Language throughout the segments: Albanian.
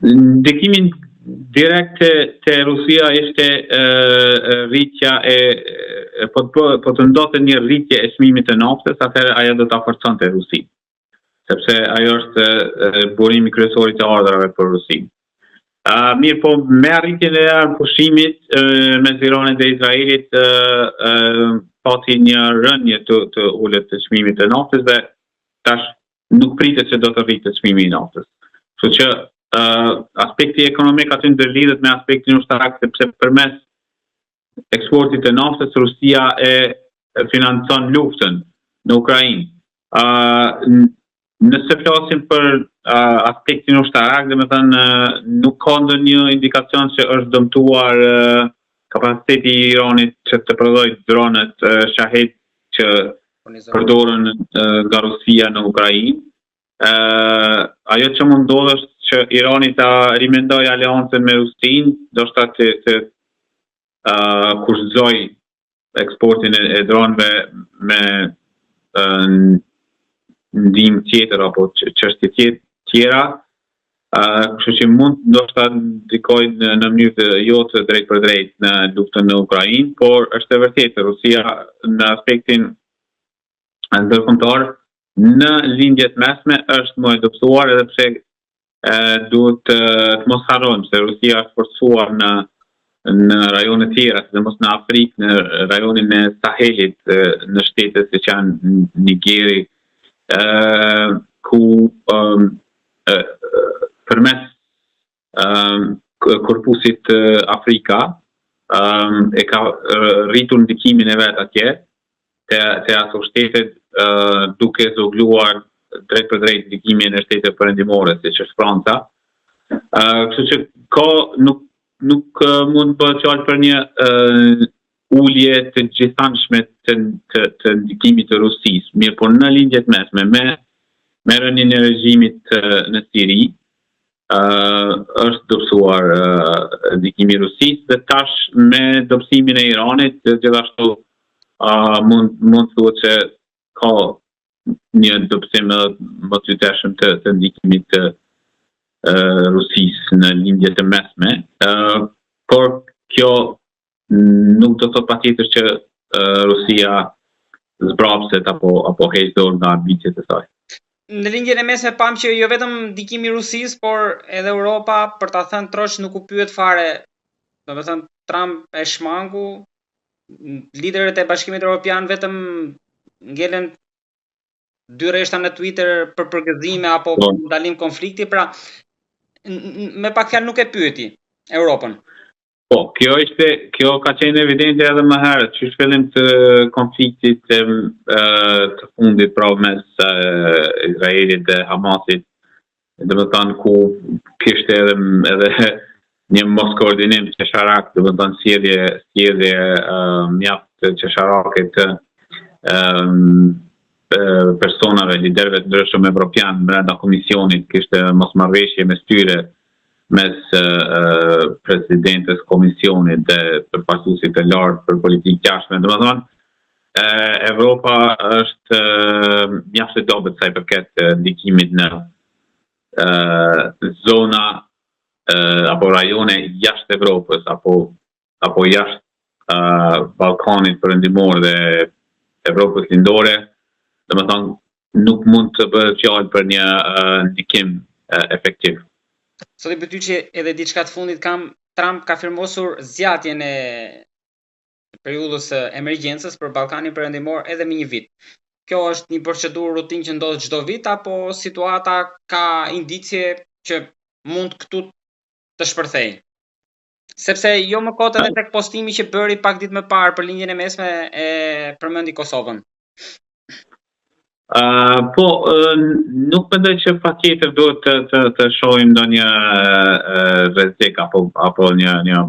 Ndikimin direkt te Rusia ishte rritja po të ndodhte një rritje e çmimit të naftës, atëherë ajo do ta forconte Rusinë, sepse ajo është burimi kryesor i të ardhurave për Rusinë. Mirë, po me arritjen e pushimit mes Iranit dhe Izraelit pati një rënje të ulët të çmimit të naftës dhe tash nuk pritet se do të rritet çmimi i naftës. Kështu që aspekti ekonomik aty ndërlidhet me aspektin ushtarak, sepse përmes eksportit të naftës Rusia e financon luftën në Ukrainë. Nëse flasim për aspektin ushtarak, domethënë nuk ka ndonjë indikacion që është dëmtuar kapaciteti i Iranit që të prodhojë dronet Shahed që përdoren nga Rusia në Ukrainë. Ajo që mund ndodhë është që Irani ta rimendoj aleancën me Rusinë, ndoshta të kushtozoj eksportin e dronëve me ndihmë tjetër apo çështje tjera, kështu që mund ndoshta ndikojnë në mënyrë të jo të drejtë për drejtë në luftën në Ukrainë, por është e vërtetë Rusia në aspektin ndërkombëtar në lindjet mesme është më e dobësuar, edhe pse duhet të mos harrojmë se Rusia është forcuar në rajone tjera, sidomos në Afrikë, në rajonin e Sahelit, në shtetet siç janë Nigeri, ku përmes korpusit Afrika e ka rritur ndikimin e vet atje te ato shtetet, duke zogluar drejt për drejt ndikimin e shtetet perëndimore, siç është Franca. Kështu që nuk mund bëhet fjalë për një ulje të gjithanshme të ndikimit të Rusisë, mirë po në lindjet mesme me rënien e regjimit në Siri është dobësuar ndikimi i Rusisë dhe tash me dobësimin e Iranit gjithashtu mund thuhet se ka një dobësim më të yteshëm të ndikimit të Rusisë në lindjet e mesme, por kjo nuk do të thotë patjetër që Rusia zbrapset apo heq dorë nga ambicjet e saj. Në lindjen e mesme pam që jo vetëm ndikimi i Rusisë, por edhe Europa, për ta thënë trosh, nuk u pyet fare. Domethënë Trump e shmangu, liderët e Bashkimit Evropian vetëm ngelen dy rreshta në Twitter për përgëzime apo për ndalim konflikti, pra me pak fjalë nuk e pyeti Europën. Po, kjo ka qenë evidente edhe më herët, që shpellim të konfliktit të fundit pra mes Izraelit dhe Hamasit, domethënë ku kishte edhe një mos koordinim qesharak, domethënë sjellje mjaft qesharake të personave, liderëve të ndryshëm evropian brenda komisionit, kishte mosmarrëveshje mes tyre, mes presidentes komisionit dhe përfaqësuesit të lartë për politikë jashtme. Domethënë Evropa është mjaft e dobët sa i përket ndikimit në zona apo rajone jashtë Evropës apo jashtë Ballkanit perëndimor dhe Evropës lindore. Domethënë nuk mund të bëhet fjalë për një ndikim efektiv. Sot i pyetoj që edhe diçka të fundit Trump ka firmosur zgjatjen e periudhës së emergjencës për Ballkanin perëndimor edhe me një vit. Kjo është një procedurë rutinë që ndodh çdo vit apo situata ka indicie që mund këtu të shpërthejë? Sepse jo më kot edhe tek postimi që bëri pak ditë më parë për lindjen e mesme e përmendi Kosovën. Po, nuk mendoj që patjetër duhet të shohim ndonjë rrezik apo një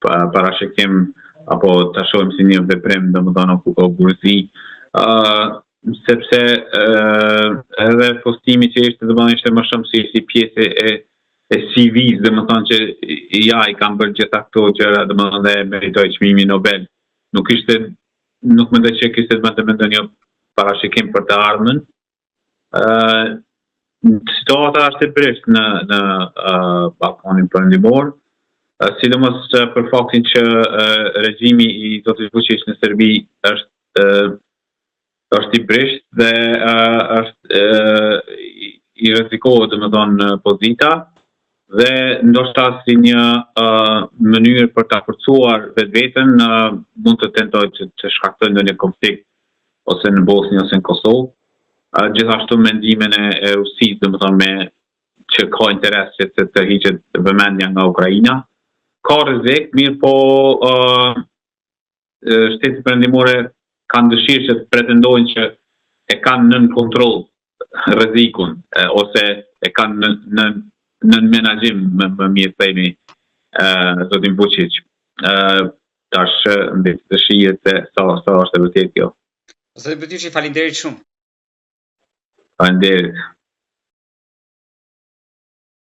parashikim apo ta shohim si një veprim domethënë okurzi, sepse edhe postimi që ishte më shumë si pjesë e CV-s, domethënë që ja i kanë bërë gjitha këto gjëra, domethënë dhe meritoi çmimin Nobel. Nuk mendoj që kishte ndonjë parashikim për të ardhmen. situata është e brisht në Ballkanin Perëndimor, sidomos për faktin që regjimi i Zotit Vučić në Serbi është i brisht dhe është i rrezikohet domethënë pozita dhe ndoshta si një mënyrë për ta forcuar vetveten mund të tentojë të shkaktojë ndonjë konflikt ose në Bosnjë ose në Kosovë. Gjithashtu mendimin e Rusisë domethënë që ka interes që të hiqet vëmendja nga Ukraina. Ka rrezik, mirë po shtetet perëndimore kanë dëshirë që të pretendojnë që e kanë nën kontroll rrezikun ose e kanë në menaxhim më mirë themi zotin Vučić. Tash mbi të shihet se sa është e vërtetë kjo. Zoti Butiçi, faleminderit shumë. Faleminderit.